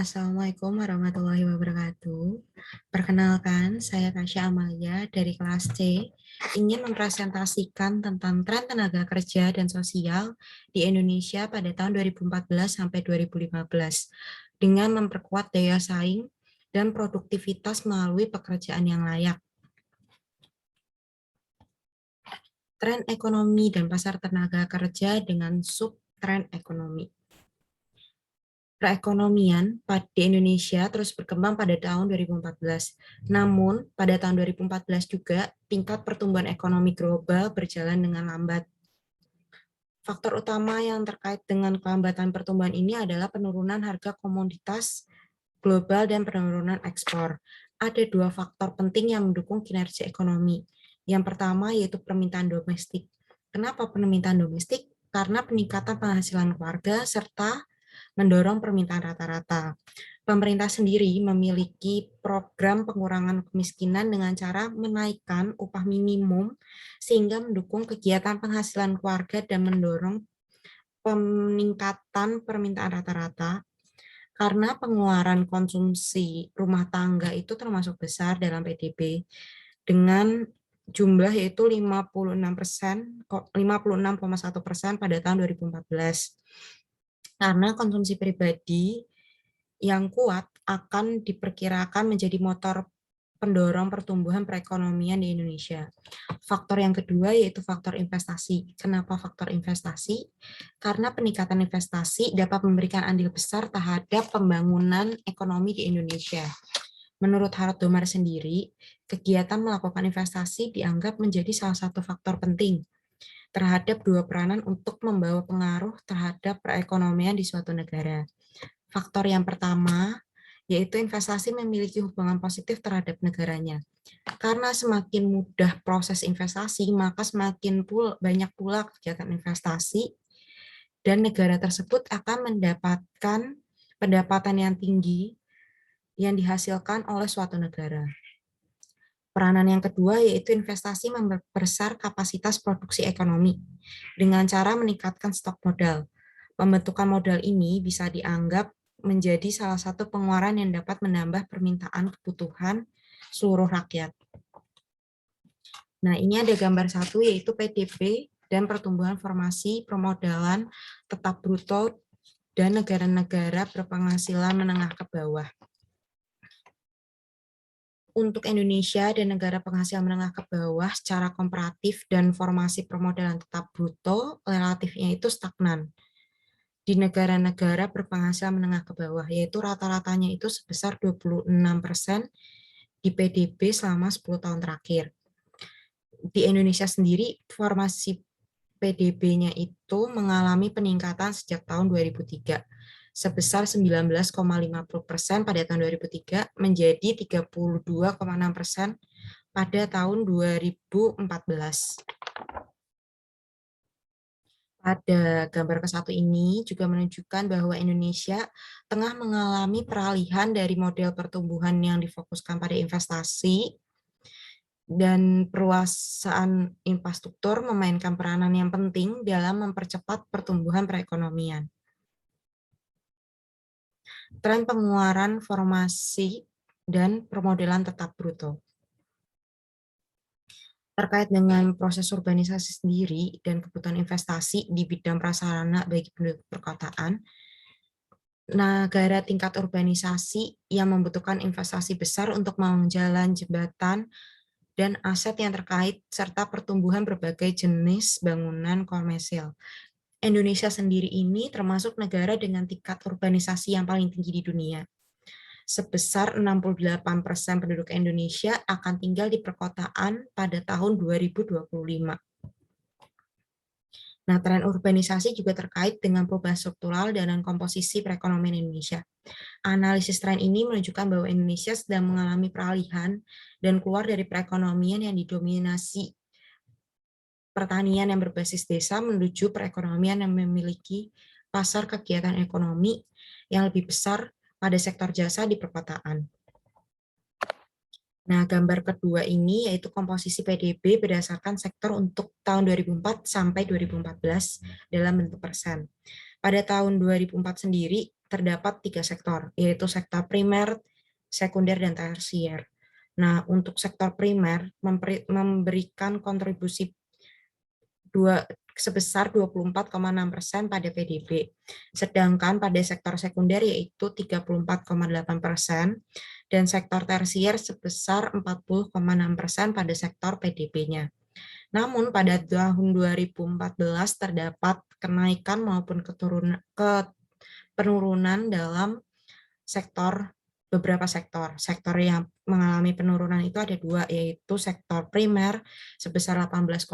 Assalamualaikum warahmatullahi wabarakatuh. Perkenalkan, saya Tasya Amalia dari kelas C, ingin mempresentasikan tentang tren tenaga kerja dan sosial di Indonesia pada tahun 2014 sampai 2015 dengan memperkuat daya saing dan produktivitas melalui pekerjaan yang layak. Tren ekonomi dan pasar tenaga kerja dengan sub-tren ekonomi. Perekonomian di Indonesia terus berkembang pada tahun 2014. Namun, pada tahun 2014 juga, tingkat pertumbuhan ekonomi global berjalan dengan lambat. Faktor utama yang terkait dengan kelambatan pertumbuhan ini adalah penurunan harga komoditas global dan penurunan ekspor. Ada dua faktor penting yang mendukung kinerja ekonomi. Yang pertama yaitu permintaan domestik. Kenapa permintaan domestik? Karena peningkatan penghasilan keluarga serta mendorong permintaan rata-rata. Pemerintah sendiri memiliki program pengurangan kemiskinan dengan cara menaikkan upah minimum sehingga mendukung kegiatan penghasilan keluarga dan mendorong peningkatan permintaan rata-rata. Karena pengeluaran konsumsi rumah tangga itu termasuk besar dalam PDB dengan jumlah yaitu 56,1% pada tahun 2014. Karena konsumsi pribadi yang kuat akan diperkirakan menjadi motor pendorong pertumbuhan perekonomian di Indonesia. Faktor yang kedua yaitu faktor investasi. Kenapa faktor investasi? Karena peningkatan investasi dapat memberikan andil besar terhadap pembangunan ekonomi di Indonesia. Menurut Harold Domar sendiri, kegiatan melakukan investasi dianggap menjadi salah satu faktor penting terhadap dua peranan untuk membawa pengaruh terhadap perekonomian di suatu negara. Faktor yang pertama, yaitu investasi memiliki hubungan positif terhadap negaranya. Karena semakin mudah proses investasi, maka semakin banyak pula kegiatan investasi, dan negara tersebut akan mendapatkan pendapatan yang tinggi yang dihasilkan oleh suatu negara. Peranan yang kedua yaitu investasi memperbesar kapasitas produksi ekonomi dengan cara meningkatkan stok modal. Pembentukan modal ini bisa dianggap menjadi salah satu pengeluaran yang dapat menambah permintaan kebutuhan seluruh rakyat. Nah, ini ada gambar satu yaitu PDB dan pertumbuhan formasi permodalan tetap bruto dan negara-negara berpenghasilan menengah ke bawah. Untuk Indonesia dan negara penghasil menengah ke bawah secara komparatif dan formasi permodalan tetap bruto relatifnya itu stagnan di negara-negara berpenghasilan menengah ke bawah, yaitu rata-ratanya itu sebesar 26% di PDB selama 10 tahun terakhir. Di Indonesia sendiri, formasi PDB-nya itu mengalami peningkatan sejak tahun 2003 sebesar 19,50% pada tahun 2003 menjadi 32,6% pada tahun 2014. Pada gambar ke-1 ini juga menunjukkan bahwa Indonesia tengah mengalami peralihan dari model pertumbuhan yang difokuskan pada investasi dan perluasan infrastruktur memainkan peranan yang penting dalam mempercepat pertumbuhan perekonomian. Tren pengeluaran formasi dan permodalan tetap bruto. Terkait dengan proses urbanisasi sendiri dan kebutuhan investasi di bidang prasarana bagi penduduk perkotaan, negara tingkat urbanisasi yang membutuhkan investasi besar untuk membangun jalan, jembatan, dan aset yang terkait, serta pertumbuhan berbagai jenis bangunan komersial. Indonesia sendiri ini termasuk negara dengan tingkat urbanisasi yang paling tinggi di dunia. Sebesar 68% penduduk Indonesia akan tinggal di perkotaan pada tahun 2025. Nah, tren urbanisasi juga terkait dengan perubahan struktural dan komposisi perekonomian Indonesia. Analisis tren ini menunjukkan bahwa Indonesia sedang mengalami peralihan dan keluar dari perekonomian yang didominasi pertanian yang berbasis desa menuju perekonomian yang memiliki pasar kegiatan ekonomi yang lebih besar pada sektor jasa di perkotaan. Nah, gambar kedua ini yaitu komposisi PDB berdasarkan sektor untuk tahun 2004 sampai 2014 dalam bentuk persen. Pada tahun 2004 sendiri, terdapat 3 sektor, yaitu sektor primer, sekunder, dan tersier. Nah, untuk sektor primer memberikan kontribusi sebesar 24,6% pada PDB. Sedangkan pada sektor sekunder yaitu 34,8% dan sektor tersier sebesar 40,6% pada sektor PDB-nya. Namun pada tahun 2014 terdapat kenaikan maupun penurunan dalam beberapa sektor. Sektor yang mengalami penurunan itu ada 2, yaitu sektor primer sebesar 18,8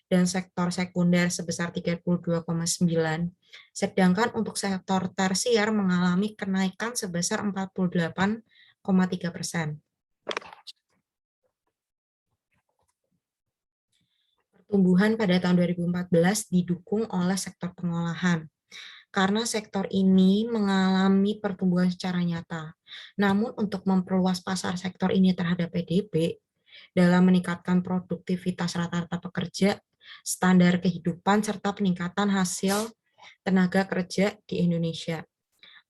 dan sektor sekunder sebesar 32,9. Sedangkan untuk sektor tersier mengalami kenaikan sebesar 48,3%. Pertumbuhan pada tahun 2014 didukung oleh sektor pengolahan, karena sektor ini mengalami pertumbuhan secara nyata. Namun untuk memperluas pasar sektor ini terhadap PDB, dalam meningkatkan produktivitas rata-rata pekerja, standar kehidupan, serta peningkatan hasil tenaga kerja di Indonesia.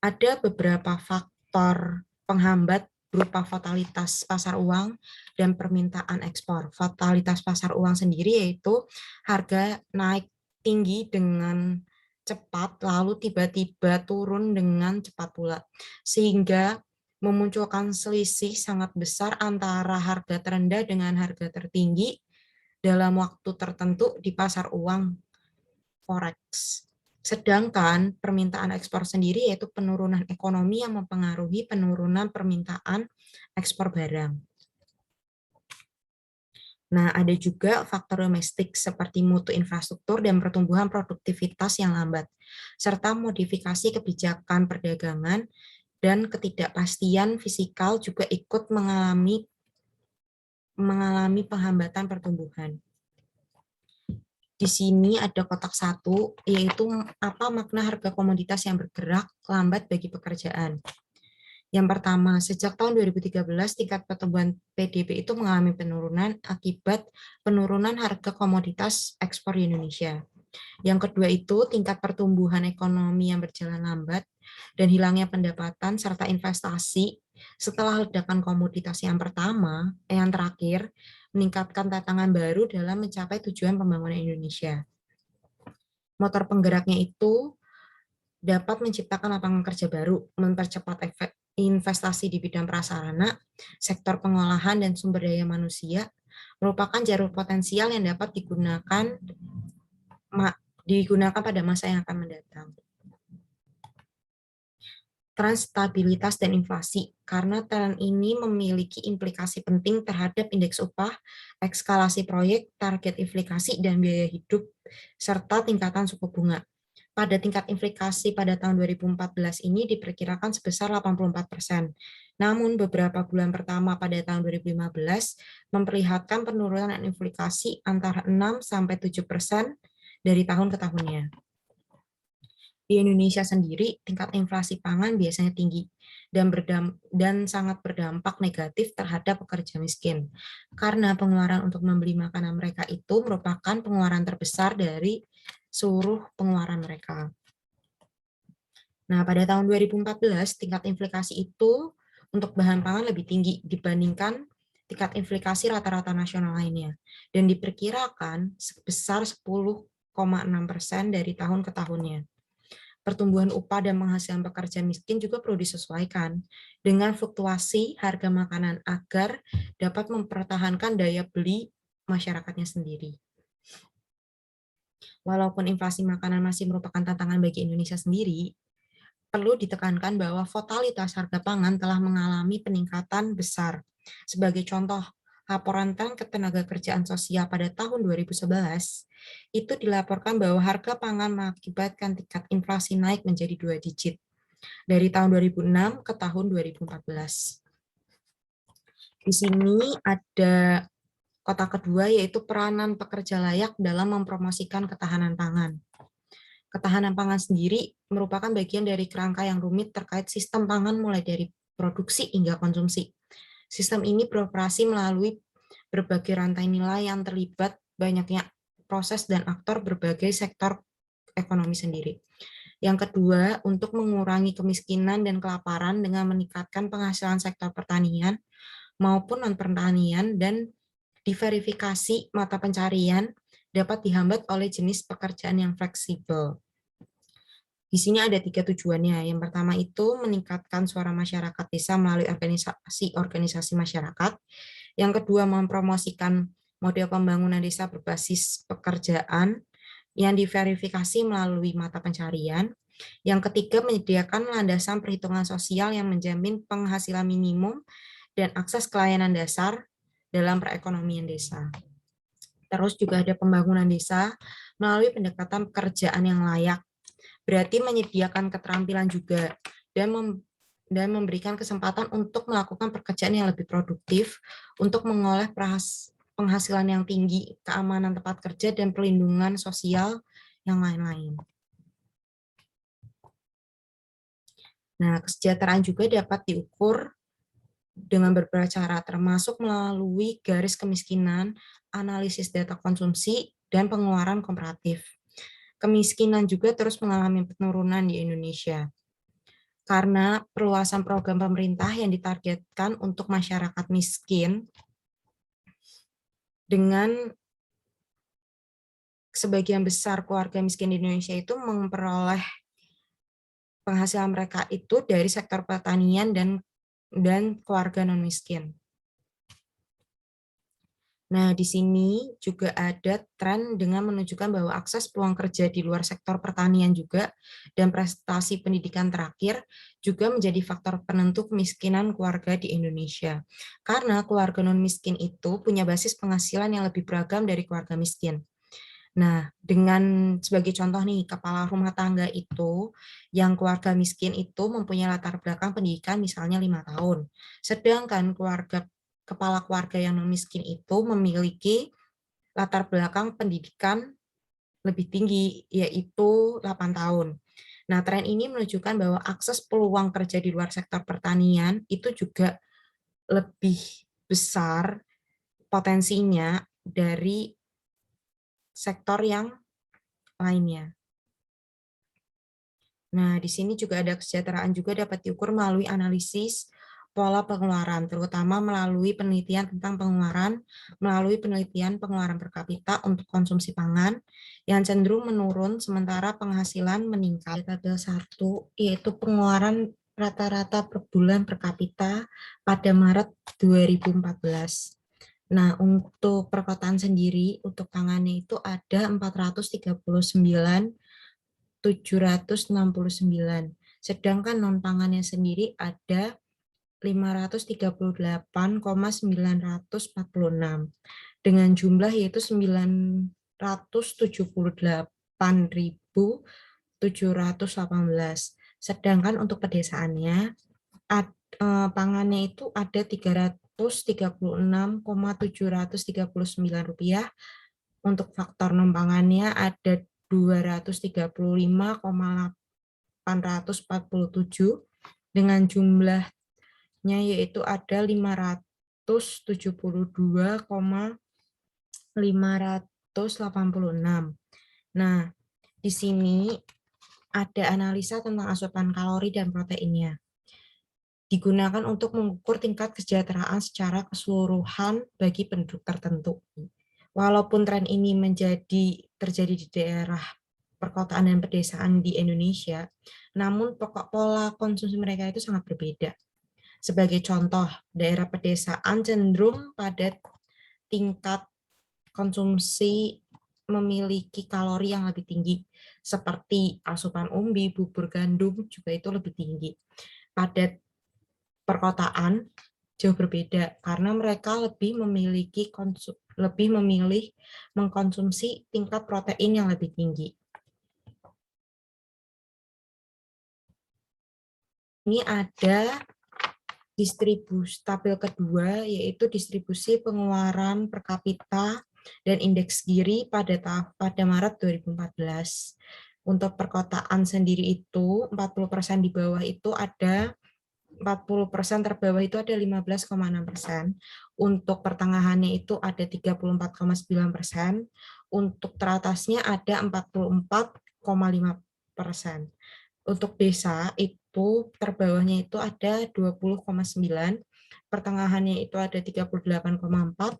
Ada beberapa faktor penghambat berupa volatilitas pasar uang dan permintaan ekspor. Volatilitas pasar uang sendiri yaitu harga naik tinggi dengan cepat, lalu tiba-tiba turun dengan cepat pula, sehingga memunculkan selisih sangat besar antara harga terendah dengan harga tertinggi dalam waktu tertentu di pasar uang forex. Sedangkan permintaan ekspor sendiri yaitu penurunan ekonomi yang mempengaruhi penurunan permintaan ekspor barang. Nah, ada juga faktor domestik seperti mutu infrastruktur dan pertumbuhan produktivitas yang lambat, serta modifikasi kebijakan perdagangan dan ketidakpastian fiskal juga ikut mengalami penghambatan pertumbuhan. Di sini ada kotak 1, yaitu apa makna harga komoditas yang bergerak lambat bagi pekerjaan. Yang pertama, sejak tahun 2013, tingkat pertumbuhan PDB itu mengalami penurunan akibat penurunan harga komoditas ekspor di Indonesia. Yang kedua itu, tingkat pertumbuhan ekonomi yang berjalan lambat dan hilangnya pendapatan serta investasi setelah ledakan komoditas yang terakhir, meningkatkan tantangan baru dalam mencapai tujuan pembangunan Indonesia. Motor penggeraknya itu dapat menciptakan lapangan kerja baru, mempercepat investasi di bidang prasarana, sektor pengolahan dan sumber daya manusia, merupakan jalur potensial yang dapat digunakan pada masa yang akan mendatang. Tren stabilitas dan inflasi, karena tren ini memiliki implikasi penting terhadap indeks upah, eskalasi proyek, target inflasi, dan biaya hidup, serta tingkatan suku bunga. Pada tingkat inflasi pada tahun 2014 ini diperkirakan sebesar 84%. Namun beberapa bulan pertama pada tahun 2015 memperlihatkan penurunan inflasi antara 6-7% dari tahun ke tahunnya. Di Indonesia sendiri, tingkat inflasi pangan biasanya tinggi dan sangat berdampak negatif terhadap pekerja miskin, karena pengeluaran untuk membeli makanan mereka itu merupakan pengeluaran terbesar dari seluruh pengeluaran mereka. Nah, pada tahun 2014, tingkat inflasi itu untuk bahan pangan lebih tinggi dibandingkan tingkat inflasi rata-rata nasional lainnya, dan diperkirakan sebesar 10,6% dari tahun ke tahunnya. Pertumbuhan upah dan penghasilan pekerja miskin juga perlu disesuaikan dengan fluktuasi harga makanan agar dapat mempertahankan daya beli masyarakatnya sendiri. Walaupun inflasi makanan masih merupakan tantangan bagi Indonesia sendiri, perlu ditekankan bahwa volatilitas harga pangan telah mengalami peningkatan besar. Sebagai contoh, laporan tren ketenagakerjaan sosial pada tahun 2011 itu dilaporkan bahwa harga pangan mengakibatkan tingkat inflasi naik menjadi 2 digit dari tahun 2006 ke tahun 2014. Di sini ada kotak kedua, yaitu peranan pekerja layak dalam mempromosikan ketahanan pangan. Ketahanan pangan sendiri merupakan bagian dari kerangka yang rumit terkait sistem pangan mulai dari produksi hingga konsumsi. Sistem ini beroperasi melalui berbagai rantai nilai yang terlibat banyaknya proses dan aktor berbagai sektor ekonomi sendiri. Yang kedua, untuk mengurangi kemiskinan dan kelaparan dengan meningkatkan penghasilan sektor pertanian maupun non-pertanian dan diverifikasi mata pencarian dapat dihambat oleh jenis pekerjaan yang fleksibel. Di sini ada 3 tujuannya. Yang pertama itu meningkatkan suara masyarakat desa melalui organisasi-organisasi masyarakat. Yang kedua, mempromosikan model pembangunan desa berbasis pekerjaan yang diverifikasi melalui mata pencarian. Yang ketiga, menyediakan landasan perhitungan sosial yang menjamin penghasilan minimum dan akses ke layanan dasar dalam perekonomian desa. Terus juga ada pembangunan desa melalui pendekatan pekerjaan yang layak. Berarti menyediakan keterampilan juga dan memberikan kesempatan untuk melakukan pekerjaan yang lebih produktif untuk mengoleh penghasilan yang tinggi, keamanan tempat kerja, dan perlindungan sosial yang lain-lain. Nah, kesejahteraan juga dapat diukur dengan beberapa cara, termasuk melalui garis kemiskinan, analisis data konsumsi, dan pengeluaran komparatif. Kemiskinan juga terus mengalami penurunan di Indonesia karena perluasan program pemerintah yang ditargetkan untuk masyarakat miskin dengan sebagian besar keluarga miskin di Indonesia itu memperoleh penghasilan mereka itu dari sektor pertanian dan keluarga non miskin. Nah, di sini juga ada tren dengan menunjukkan bahwa akses peluang kerja di luar sektor pertanian juga dan prestasi pendidikan terakhir juga menjadi faktor penentu kemiskinan keluarga di Indonesia. Karena keluarga non-miskin itu punya basis penghasilan yang lebih beragam dari keluarga miskin. Nah, dengan sebagai contoh nih, kepala rumah tangga itu, yang keluarga miskin itu mempunyai latar belakang pendidikan misalnya 5 tahun. Sedangkan kepala keluarga yang non miskin itu memiliki latar belakang pendidikan lebih tinggi, yaitu 8 tahun. Nah, tren ini menunjukkan bahwa akses peluang kerja di luar sektor pertanian itu juga lebih besar potensinya dari sektor yang lainnya. Nah, di sini juga ada kesejahteraan juga dapat diukur melalui analisis pola pengeluaran, terutama melalui penelitian tentang pengeluaran, melalui penelitian pengeluaran per kapita untuk konsumsi pangan yang cenderung menurun sementara penghasilan meningkat. Tabel 1 yaitu pengeluaran rata-rata per bulan per kapita pada Maret 2014. Nah, untuk perkotaan sendiri, untuk pangannya itu ada 439.769. Sedangkan non-pangannya sendiri ada 538,946 dengan jumlah yaitu 978.718. Sedangkan untuk pedesaannya pangannya itu ada 336,739 rupiah. Untuk faktor non pangannya ada 235,847 dengan jumlahnya yaitu ada 572,586. Nah, di sini ada analisa tentang asupan kalori dan proteinnya. Digunakan untuk mengukur tingkat kesejahteraan secara keseluruhan bagi penduduk tertentu. Walaupun tren ini terjadi di daerah perkotaan dan pedesaan di Indonesia, namun pokok pola konsumsi mereka itu sangat berbeda. Sebagai contoh, daerah pedesaan cenderung pada tingkat konsumsi memiliki kalori yang lebih tinggi, seperti asupan umbi, bubur gandum juga itu lebih tinggi. Pada perkotaan jauh berbeda karena mereka lebih memilih mengkonsumsi tingkat protein yang lebih tinggi. Ini ada tabel kedua yaitu distribusi pengeluaran per kapita dan indeks Gini pada Maret 2014. Untuk perkotaan sendiri itu 40% di bawah itu ada 40% terbawah itu ada 15,6%. Untuk pertengahannya itu ada 34,9%. Untuk teratasnya ada 44,5%. Untuk desa itu terbawahnya itu ada 20,9, pertengahannya itu ada 38,4,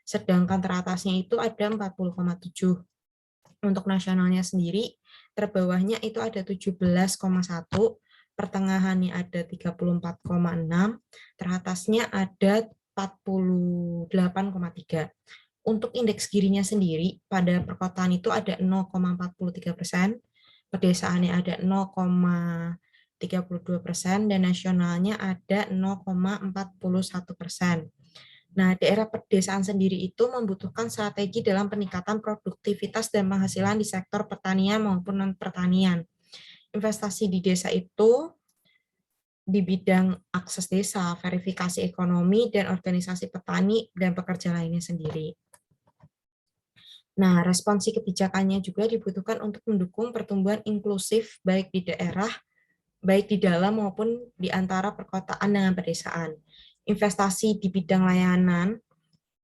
sedangkan teratasnya itu ada 40,7. Untuk nasionalnya sendiri, terbawahnya itu ada 17,1, pertengahannya ada 34,6, teratasnya ada 48,3. Untuk indeks Gininya sendiri, pada perkotaan itu ada 0,43%, pedesaannya ada 0,32%, dan nasionalnya ada 0,41%. Nah, daerah pedesaan sendiri itu membutuhkan strategi dalam peningkatan produktivitas dan penghasilan di sektor pertanian maupun non-pertanian. Investasi di desa itu di bidang akses desa, verifikasi ekonomi, dan organisasi petani dan pekerja lainnya sendiri. Nah, responsi kebijakannya juga dibutuhkan untuk mendukung pertumbuhan inklusif baik di daerah, baik di dalam maupun di antara perkotaan dengan pedesaan. Investasi di bidang layanan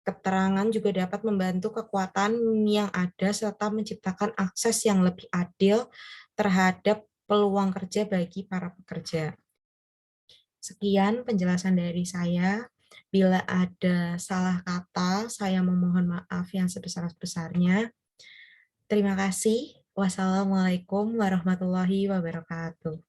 keterangan juga dapat membantu kekuatan yang ada serta menciptakan akses yang lebih adil terhadap peluang kerja bagi para pekerja. Sekian penjelasan dari saya. Bila ada salah kata, saya memohon maaf yang sebesar-besarnya. Terima kasih. Wassalamualaikum warahmatullahi wabarakatuh.